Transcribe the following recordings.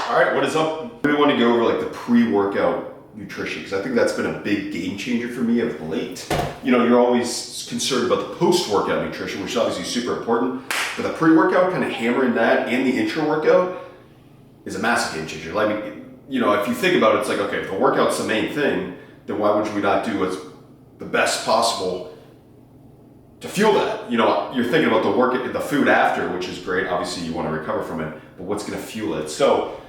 All right, what is up? We want to go over like the pre-workout nutrition because I think that's been a big game changer for me of late. You know, you're always concerned about the post-workout nutrition, which is obviously super important, but the pre-workout, kind of hammering that and the intra-workout is a massive game changer. Like, you know, if you think about it, it's like, okay, if the workout's the main thing, then why would we not do what's the best possible to fuel that? You know, you're thinking about the food after, which is great. Obviously, you want to recover from it, but what's going to fuel it? So,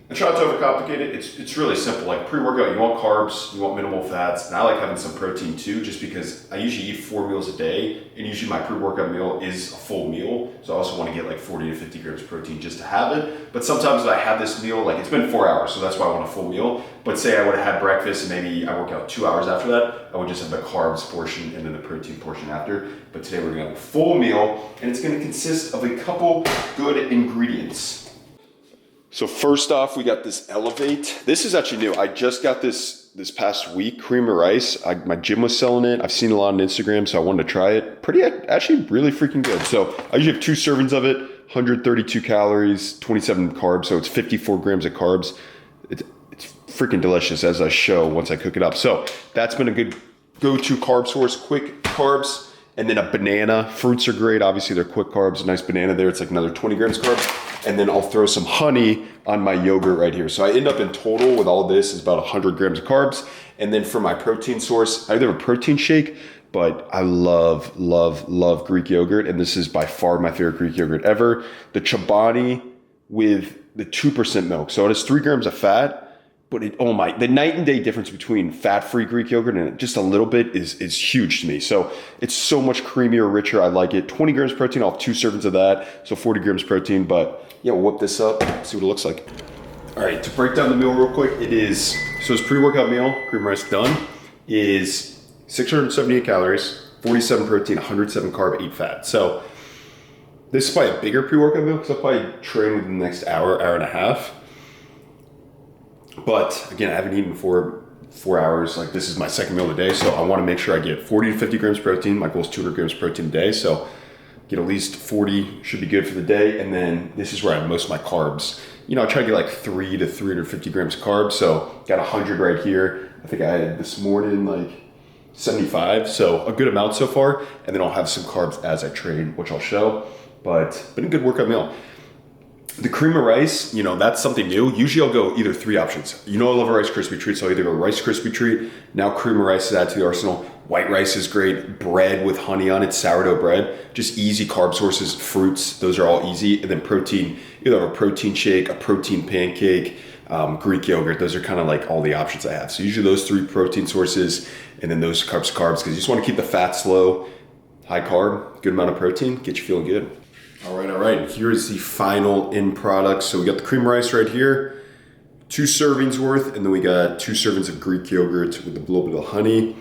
I try not to overcomplicate it. It's really simple. Like pre-workout, you want carbs, you want minimal fats, and I like having some protein too, just because I usually eat 4 meals a day, and usually my pre-workout meal is a full meal. So I also want to get like 40 to 50 grams of protein just to have it. But sometimes I have this meal, like it's been 4 hours, so that's why I want a full meal. But say I would have had breakfast and maybe I work out 2 hours after that, I would just have the carbs portion and then the protein portion after. But today we're gonna have a full meal, and it's gonna consist of a couple good ingredients. So first off, we got this Elevate. This is actually new. I just got this past week, cream of rice. My gym was selling it. I've seen a lot on Instagram, so I wanted to try it. Actually really freaking good. So I usually have 2 servings of it, 132 calories, 27 carbs, so it's 54 grams of carbs. It's freaking delicious, as I show once I cook it up. So that's been a good go-to carb source, quick carbs. And then a banana. Fruits are great. Obviously, they're quick carbs. A nice banana there. It's like another 20 grams of carbs. And then I'll throw some honey on my yogurt right here. So I end up in total with all this is about 100 grams of carbs. And then for my protein source, I either have a protein shake, but I love, love, love Greek yogurt. And this is by far my favorite Greek yogurt ever. The Chobani with the 2% milk. So it has 3 grams of fat. But the night and day difference between fat-free Greek yogurt and just a little bit is huge to me. So it's so much creamier, richer. I like it. 20 grams protein. I'll have 2 servings of that. So 40 grams protein. But yeah, we'll whip this up, see what it looks like. All right, to break down the meal real quick, it's pre-workout meal, cream rice done, is 678 calories, 47 protein, 107 carb, 8 fat. So this is probably a bigger pre-workout meal because I'll probably train within the next hour, hour and a half. But again, I haven't eaten for 4 hours. Like this is my second meal of the day, so I want to make sure I get 40 to 50 grams of protein. My goal is 200 grams of protein a day, so get at least 40 should be good for the day. And then this is where I have most of my carbs. You know, I try to get like 3 to 350 grams of carbs. So got 100 right here. I think I had this morning like 75, so a good amount so far. And then I'll have some carbs as I train, which I'll show. But been a good workout meal. The cream of rice, you know, that's something new. Usually I'll go either 3 options. You know I love a Rice Krispie treat, so I'll either go Rice Krispie treat. Now cream of rice is added to the arsenal. White rice is great. Bread with honey on it, sourdough bread. Just easy carb sources. Fruits, those are all easy. And then protein, either have a protein shake, a protein pancake, Greek yogurt. Those are kind of like all the options I have. So usually those 3 protein sources, and then those carbs, because you just want to keep the fats low, high carb, good amount of protein, get you feeling good. All right. Here's the final end product. So we got the cream rice right here, 2 servings worth, and then we got 2 servings of Greek yogurt with a little bit of honey.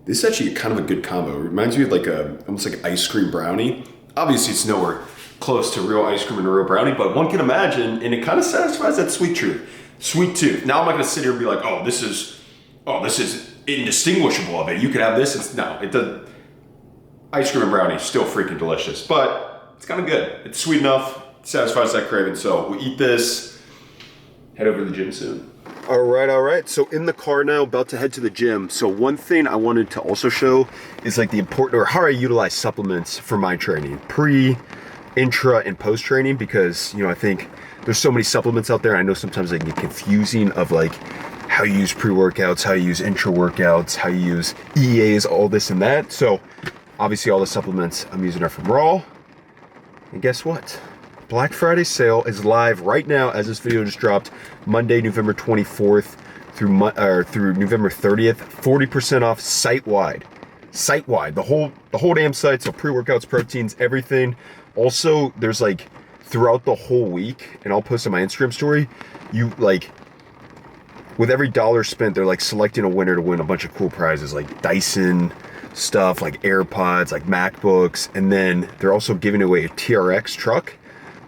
This is actually kind of a good combo. It reminds me of like almost like an ice cream brownie. Obviously, it's nowhere close to real ice cream and a real brownie, but one can imagine, and it kind of satisfies that sweet tooth. Now I'm not gonna sit here and be like, this is indistinguishable of it. You could have this. It does. Ice cream and brownie, still freaking delicious, but it's kind of good. It's sweet enough, satisfies that craving. So we'll eat this, head over to the gym soon. All right. So in the car now, about to head to the gym. So one thing I wanted to also show is like the important, or how I utilize supplements for my training, pre, intra, and post training, because, you know, I think there's so many supplements out there. I know sometimes they can get confusing of like how you use pre-workouts, how you use intra workouts, how you use EAs, all this and that. So obviously all the supplements I'm using are from Raw. And guess what? Black Friday sale is live right now as this video just dropped, Monday, November 24th through November 30th, 40% off site-wide. The whole damn site, so pre-workouts, proteins, everything. Also, there's like throughout the whole week, and I'll post on my Instagram story, you like, with every dollar spent, they're like selecting a winner to win a bunch of cool prizes like Dyson stuff, like AirPods, like MacBooks, and then they're also giving away a TRX truck.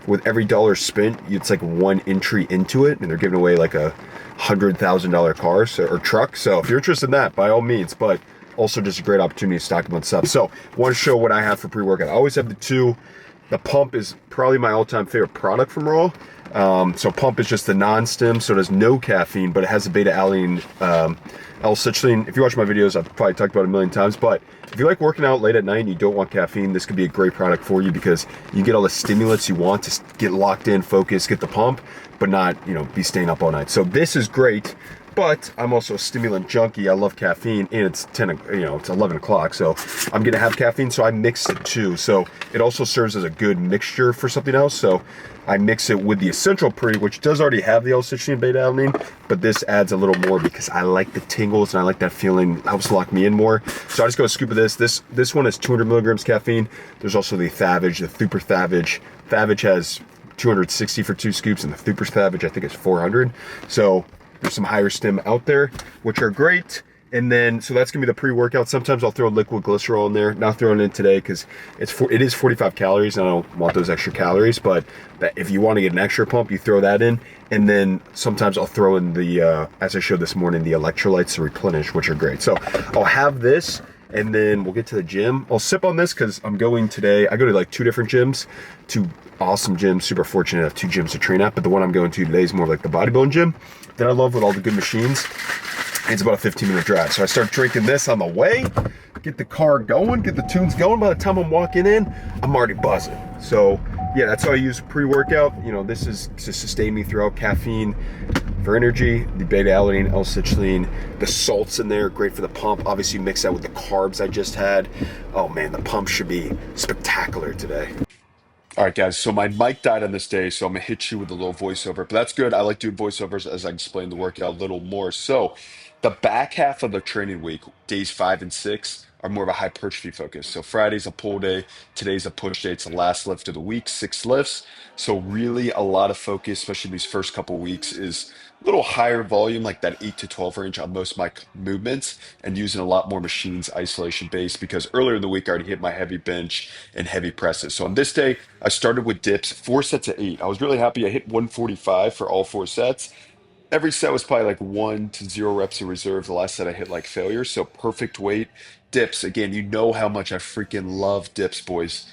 With every dollar spent, it's like 1 entry into it, and they're giving away like a $100,000 car or truck. So if you're interested in that, by all means, but also just a great opportunity to stock up on stuff. So I want to show what I have for pre-workout. I always have the 2 The pump is probably my all-time favorite product from Raw. So pump is just the non-stim, so it has no caffeine, but it has the beta-alanine, L-citrulline. If you watch my videos, I've probably talked about it a million times, but if you like working out late at night and you don't want caffeine, this could be a great product for you because you get all the stimulants you want to get locked in, focus, get the pump, but not, be staying up all night. So this is great. But I'm also a stimulant junkie. I love caffeine, and it's it's 11 o'clock, so I'm gonna have caffeine. So I mix it too. So it also serves as a good mixture for something else. So I mix it with the essential pre, which does already have the L-citrulline beta-alanine, but this adds a little more because I like the tingles and I like that feeling. It helps lock me in more. So I just go a scoop of this. This one is 200 milligrams caffeine. There's also the Thavage, the Super Thavage. Thavage has 260 for 2 scoops, and the Super Thavage I think is 400. So there's some higher stim out there, which are great. And then, so that's gonna be the pre-workout. Sometimes I'll throw liquid glycerol in there. Not throwing it in today because it is 45 calories. And I don't want those extra calories, but if you want to get an extra pump, you throw that in. And then sometimes I'll throw in the, as I showed this morning, the electrolytes to replenish, which are great. So I'll have this, and then we'll get to the gym. I'll sip on this because I'm going today. I go to like 2 different gyms, 2 awesome gyms. Super fortunate to have 2 gyms to train at, but the one I'm going to today is more like the bodybuilding gym that I love with all the good machines. It's about a 15-minute drive. So I start drinking this on the way, get the car going, get the tunes going. By the time I'm walking in, I'm already buzzing. So yeah, that's how I use pre-workout. This is to sustain me throughout. Caffeine for energy, the beta-alanine, L-citrulline, the salts in there, great for the pump. Obviously mix that with the carbs I just had. Oh man, the pump should be spectacular today. All right, guys. So my mic died on this day, so I'm gonna hit you with a little voiceover, but that's good. I like doing voiceovers as I explain the workout a little more. So the back half of the training week, days 5 and 6, are more of a hypertrophy focus. So Friday's a pull day, today's a push day. It's the last lift of the week, 6 lifts. So really a lot of focus, especially these first couple weeks, is a little higher volume, like that 8 to 12 range on most of my movements, and using a lot more machines isolation based because earlier in the week I already hit my heavy bench and heavy presses. So on this day, I started with dips, 4 sets of 8. I was really happy. I hit 145 for all 4 sets. Every set was probably like 1 to 0 reps in reserve. The last set I hit like failure. So perfect weight. Dips. Again, you know how much I freaking love dips, boys.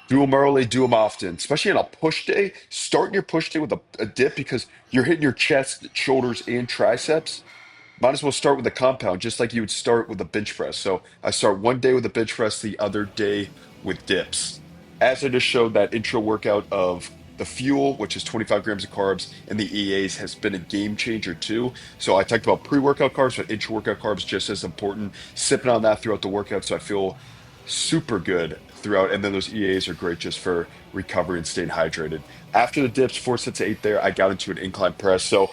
Do them early, do them often, especially on a push day. Starting your push day with a dip because you're hitting your chest, shoulders, and triceps. Might as well start with a compound, just like you would start with a bench press. So I start one day with a bench press, the other day with dips. As I just showed, that intro workout of the fuel, which is 25 grams of carbs, and the EAs has been a game changer too. So I talked about pre-workout carbs, but intra-workout carbs just as important. Sipping on that throughout the workout, so I feel super good throughout. And then those EAs are great just for recovery and staying hydrated. After the dips, 4 sets of 8 there, I got into an incline press. So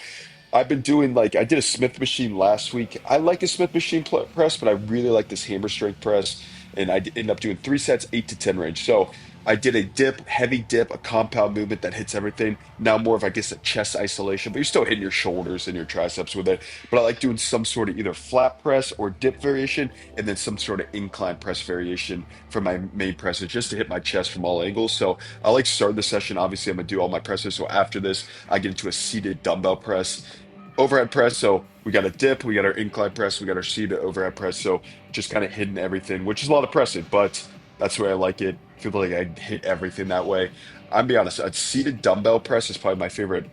I've been doing like I did a Smith machine last week. I like a Smith machine press, but I really like this hammer strength press, and ended up doing 3 sets, 8 to 10 range. So I did a dip, heavy dip, a compound movement that hits everything. Now more of I guess a chest isolation, but you're still hitting your shoulders and your triceps with it. But I like doing some sort of either flat press or dip variation, and then some sort of incline press variation for my main presses, just to hit my chest from all angles. So I like starting the session. Obviously, I'm gonna do all my presses. So after this, I get into a seated dumbbell press, overhead press. So we got a dip, we got our incline press, we got our seated overhead press. So just kind of hitting everything, which is a lot of pressing, but that's the way I like it. Feel like I hit everything that way. I'll be honest, a seated dumbbell press is probably my favorite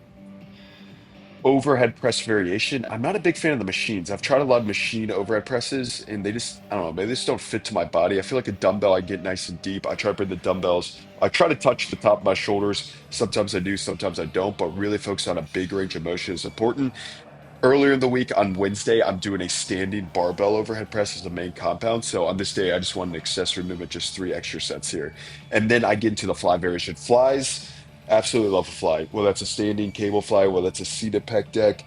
overhead press variation. I'm not a big fan of the machines. I've tried a lot of machine overhead presses, and they just, I don't know, maybe they just don't fit to my body. I feel like a dumbbell, I get nice and deep. I try to bring the dumbbells. I try to touch the top of my shoulders. Sometimes I do, sometimes I don't, but really focus on a big range of motion is important. Earlier in the week on Wednesday, I'm doing a standing barbell overhead press as the main compound. So on this day, I just want an accessory movement, just 3 extra sets here. And then I get into the fly variation. Flies, absolutely love a fly. Whether that's a standing cable fly, whether that's a seated pec deck.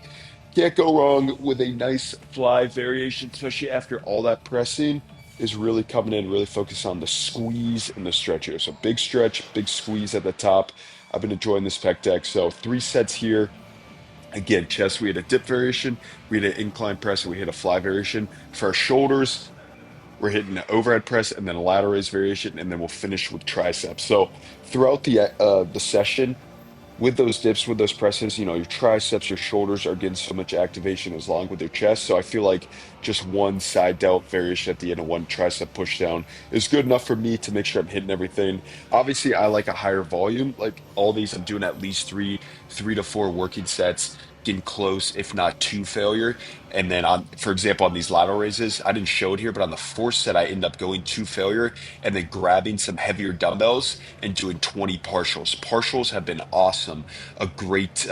Can't go wrong with a nice fly variation, especially after all that pressing is really coming in, really focus on the squeeze and the stretch here. So big stretch, big squeeze at the top. I've been enjoying this pec deck. So 3 sets here. Again, chest, we had a dip variation, we had an incline press, and we hit a fly variation. For our shoulders, we're hitting an overhead press and then a lateral raise variation, and then we'll finish with triceps. So throughout the session, with those dips, with those presses, you know, your triceps, your shoulders are getting so much activation as long with your chest. So I feel like just one side delt variation at the end of one tricep push down is good enough for me to make sure I'm hitting everything. Obviously, I like a higher volume. Like all these, I'm doing at least three to four working sets, getting close, if not to failure. And then on, for example, on these lateral raises, I didn't show it here, but on the fourth set, I end up going to failure and then grabbing some heavier dumbbells and doing 20 partials. Partials have been awesome. A great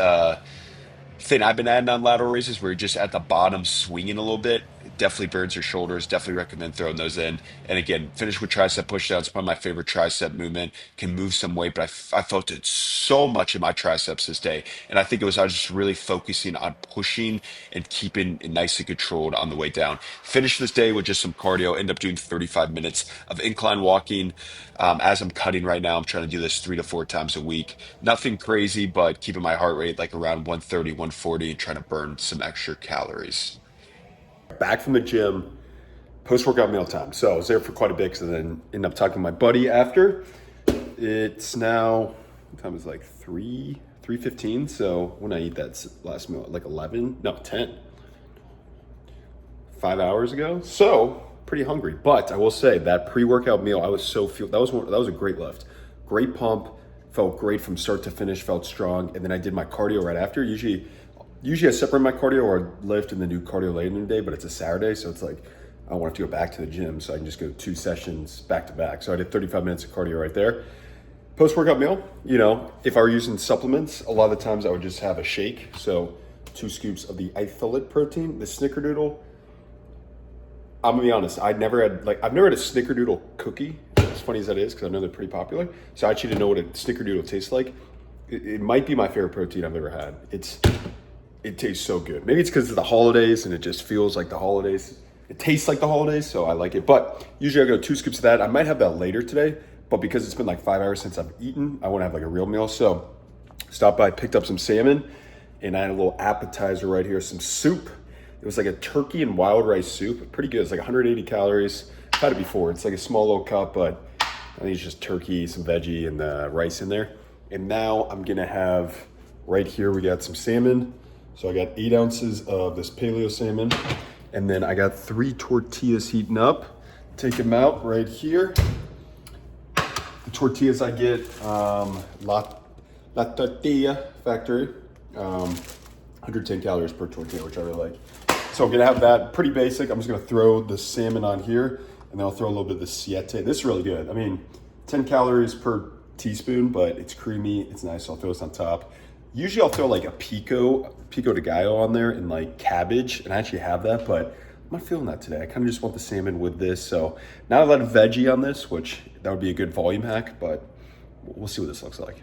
thing I've been adding on lateral raises where you're just at the bottom swinging a little bit. It definitely burns your shoulders. Definitely recommend throwing those in. And again, finish with tricep pushdowns. Probably my favorite tricep movement. Can move some weight, but I felt it so much in my triceps this day. And I think I was just really focusing on pushing and keeping it nice and controlled on the way down. Finish this day with just some cardio. End up doing 35 minutes of incline walking. As I'm cutting right now, I'm trying to do this 3 to 4 times a week. Nothing crazy, but keeping my heart rate like around 130, 140, and trying to burn some extra calories. Back from the gym, post-workout meal time. So I was there for quite a bit because then ended up talking to my buddy after. It's now, what time is it, like 3:15. So when I eat that last meal, like 11, no, 10, 5 hours ago. So pretty hungry, but I will say that pre-workout meal, I was so that was a great lift, great pump, felt great from start to finish, felt strong, and then I did my cardio right after. Usually I separate my cardio or lift and then do cardio later in the day, but it's a Saturday, so it's like I don't want to have to go back to the gym, so I can just go 2 sessions back to back. So I did 35 minutes of cardio right there. Post-workout meal, you know, if I were using supplements, a lot of the times I would just have a shake. So 2 scoops of the isolate protein, the snickerdoodle. I'm gonna be honest, I've never had a snickerdoodle cookie, as funny as that is, because I know they're pretty popular. So I actually didn't know what a snickerdoodle tastes like. It might be my favorite protein I've ever had. It tastes so good. Maybe it's because of the holidays and it just feels like the holidays. It tastes like the holidays, so I like it. But usually I go 2 scoops of that. I might have that later today, but because it's been like 5 hours since I've eaten, I want to have like a real meal. So stopped by, picked up some salmon, and I had a little appetizer right here, some soup. It was like a turkey and wild rice soup. Pretty good. It's like 180 calories. I've had it before. It's like a small little cup, but I think it's just turkey, some veggie, and the rice in there. And now I'm gonna have, right here, we got some salmon. So I got 8 ounces of this paleo salmon. And then I got 3 tortillas heating up. Take them out right here. The tortillas I get, La Tortilla Factory. 110 calories per tortilla, which I really like. So I'm gonna have that, pretty basic. I'm just gonna throw the salmon on here, and then I'll throw a little bit of the siete. This is really good. I mean, 10 calories per teaspoon, but it's creamy, it's nice, so I'll throw this on top. Usually I'll throw like a pico de gallo on there and like cabbage, and I actually have that, but I'm not feeling that today. I kind of just want the salmon with this, so not a lot of veggie on this, which that would be a good volume hack, but we'll see what this looks like.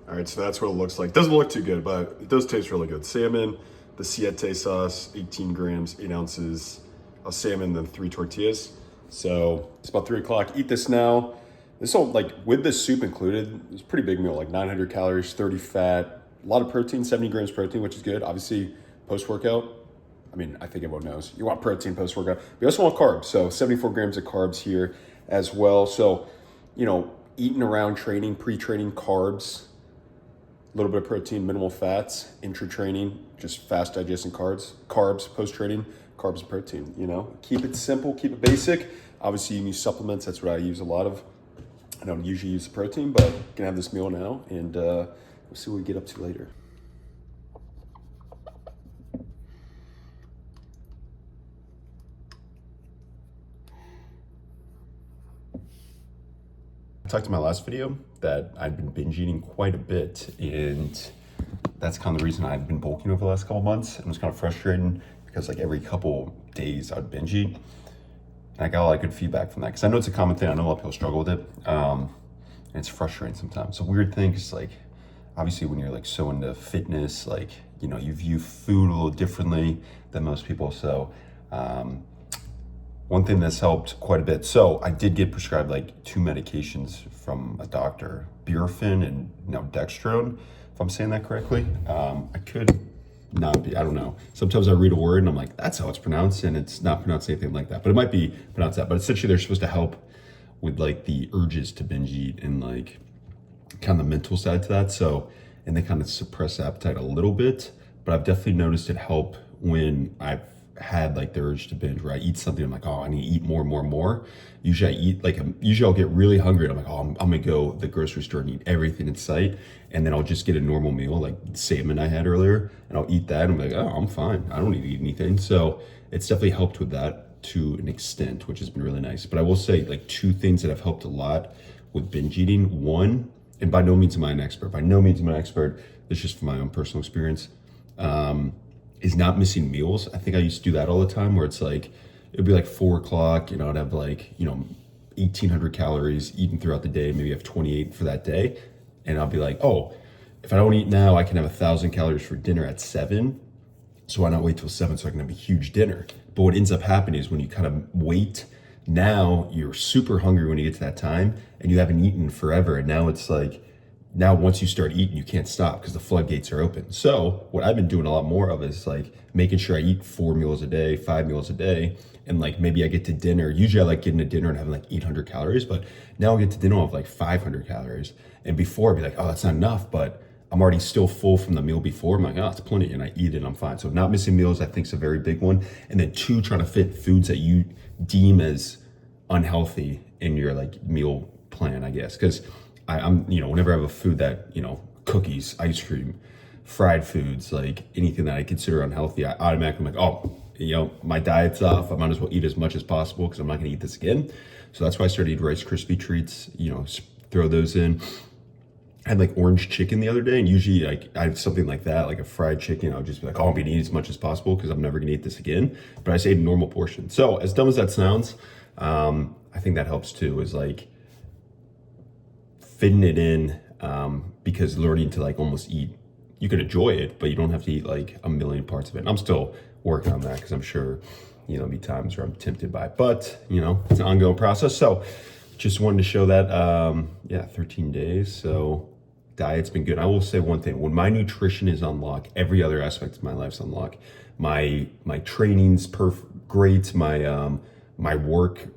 All right, so that's what it looks like. Doesn't look too good, but it does taste really good. Salmon, the siete sauce, 18 grams, 8 ounces of salmon, then 3 tortillas. So it's about 3 o'clock. Eat this now. This all, like, with the soup included, it's a pretty big meal, like 900 calories, 30 fat, a lot of protein, 70 grams protein, which is good. Obviously, post-workout, I mean, I think everyone knows. You want protein post-workout. But you also want carbs. So 74 grams of carbs here as well. So, you know, eating around training, pre-training carbs, a little bit of protein, minimal fats, intra-training, just fast digesting carbs, post-training, carbs and protein, you know. Keep it simple, keep it basic. Obviously, you can use supplements. That's what I use a lot of. I don't usually use the protein, but gonna have this meal now, and we'll see what we get up to later. I talked in my last video that I've been binge eating quite a bit, and that's kind of the reason I've been bulking over the last couple months. And it was kind of frustrating because like every couple days I'd binge eat, and I got a lot of good feedback from that because I know it's a common thing. I know a lot of people struggle with it, and it's frustrating sometimes. It's a weird thing because like obviously when you're like so into fitness, like, you know, you view food a little differently than most people. So one thing that's helped quite a bit. So I did get prescribed like 2 medications from a doctor, Burofin and dextrone, if I'm saying that correctly. I could not be, I don't know. Sometimes I read a word and I'm like, that's how it's pronounced, and it's not pronounced anything like that, but it might be pronounced that. But essentially they're supposed to help with like the urges to binge eat and like kind of the mental side to that. So and they kind of suppress appetite a little bit. But I've definitely noticed it help when I've had like the urge to binge, where I eat something, I'm like, oh, I need to eat more, more, more. Usually I eat like, usually I'll get really hungry and I'm like, oh, I'm gonna go to the grocery store and eat everything in sight. And then I'll just get a normal meal, like salmon I had earlier, and I'll eat that. And I'm like, oh, I'm fine. I don't need to eat anything. So it's definitely helped with that to an extent, which has been really nice. But I will say like two things that have helped a lot with binge eating. One, and by no means am I an expert, by no means am I an expert, it's just from my own personal experience, is not missing meals. I think I used to do that all the time where it's like, it'd be like 4 o'clock, you know, I'd have like, 1,800 calories eaten throughout the day, maybe have 28 for that day. And I'll be like, oh, if I don't eat now, I can have 1,000 calories for dinner at 7. So why not wait till 7 so I can have a huge dinner? But what ends up happening is when you kind of wait, now you're super hungry when you get to that time and you haven't eaten forever. And now it's like, now once you start eating, you can't stop because the floodgates are open. So what I've been doing a lot more of is like making sure I eat 4 meals a day, 5 meals a day. And like maybe I get to dinner. Usually I like getting to dinner and having like 800 calories, but now I get to dinner with like 500 calories. And before I'd be like, oh, that's not enough, but I'm already still full from the meal before. I'm like, oh, it's plenty, and I eat it and I'm fine. So not missing meals, I think, is a very big one. And then two, trying to fit foods that you deem as unhealthy in your like meal plan, I guess. Because I'm, whenever I have a food that, cookies, ice cream, fried foods, like anything that I consider unhealthy, I automatically am like, oh, my diet's off. I might as well eat as much as possible because I'm not going to eat this again. So that's why I started eating Rice Krispie treats, throw those in. I had like orange chicken the other day, and usually like I have something like that, like a fried chicken. I'll just be like, oh, I'm gonna eat as much as possible because I'm never gonna eat this again. But I say a normal portion. So as dumb as that sounds, I think that helps too. Is like fitting it in, because learning to like almost eat, you can enjoy it, but you don't have to eat like a million parts of it. And I'm still working on that because I'm sure, there'll be times where I'm tempted by it, but it's an ongoing process. So just wanted to show that, 13 days. So diet's been good. I will say one thing: when my nutrition is on lock, every other aspect of my life's on lock. My training's great. My work,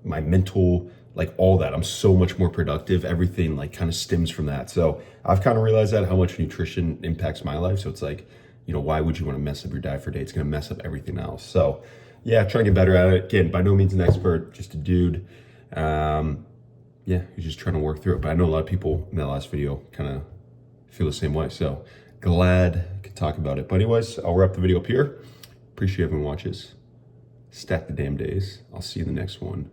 my mental, like all that. I'm so much more productive. Everything like kind of stems from that. So I've kind of realized that how much nutrition impacts my life. So it's like, why would you want to mess up your diet for a day? It's going to mess up everything else. So yeah, trying to get better at it. Again, by no means an expert, just a dude. He's just trying to work through it. But I know a lot of people in that last video kind of feel the same way. So glad I could talk about it. But anyways, I'll wrap the video up here. Appreciate everyone watches. Stack the damn days. I'll see you in the next one.